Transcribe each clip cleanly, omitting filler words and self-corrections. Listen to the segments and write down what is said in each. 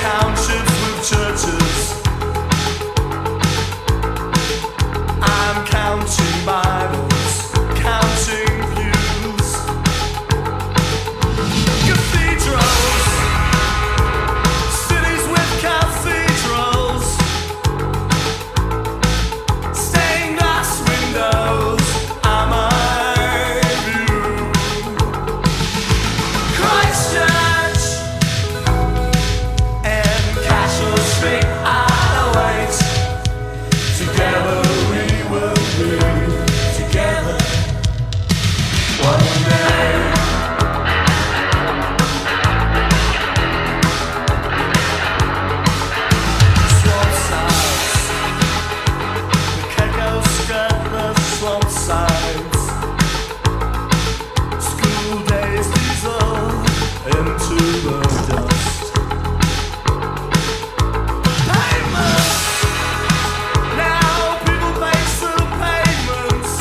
Townships with churches. I'm counting Bibles, counting pews. Cathedrals, cities with cathedrals. Stained glass windows are my view. Christchurch and Castle Street are await. Together we will be together one day. Swamp sides, the Caicos skirt the swamp sides. School days dissolve into the dust. Pavements, now people face the pavements.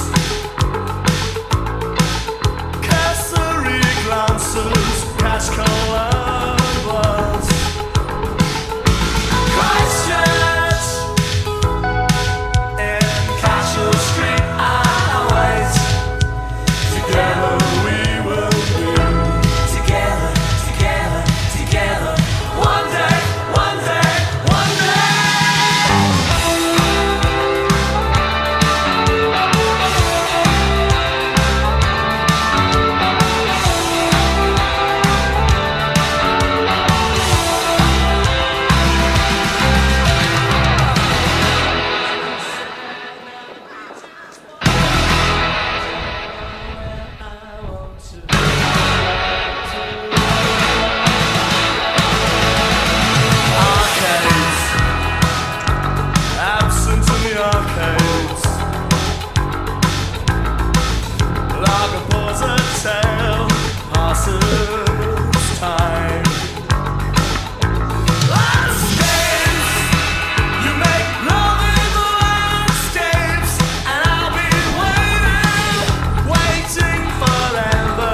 Cursory glances, cash-colored bloods. Christchurch and Castle Street are wait. Together we will be together, together, together. One day, one day, one day. Arcades, absent in the arcades. Lager pours a tale, passes time. Landscapes, you make love in the landscapes, and I'll be waiting forever.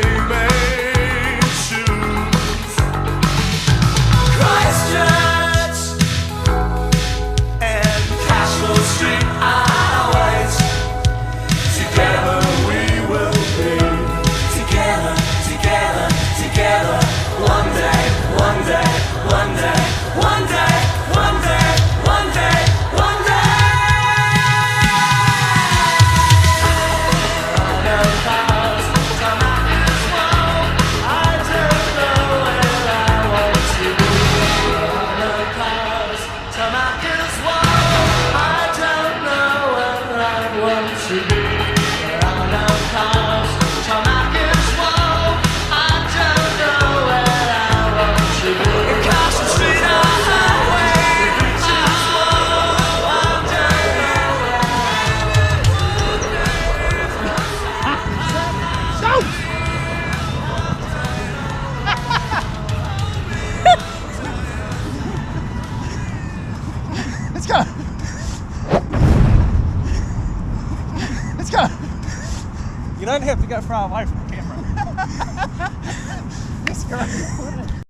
You may choose. Christchurch and Castle Street are wait. Together we will be together, together, together. One day, one day, one day, one day, one day, one day, one day. No cars, come out as well. I don't know where I want to be. No cars, come out as well. I don't know where I want to be. No cars, come out as well. I don't know where I want to be. Castle Street are highway. I don't Let's go. Let's go. You don't have to go far away from the camera. Let's go.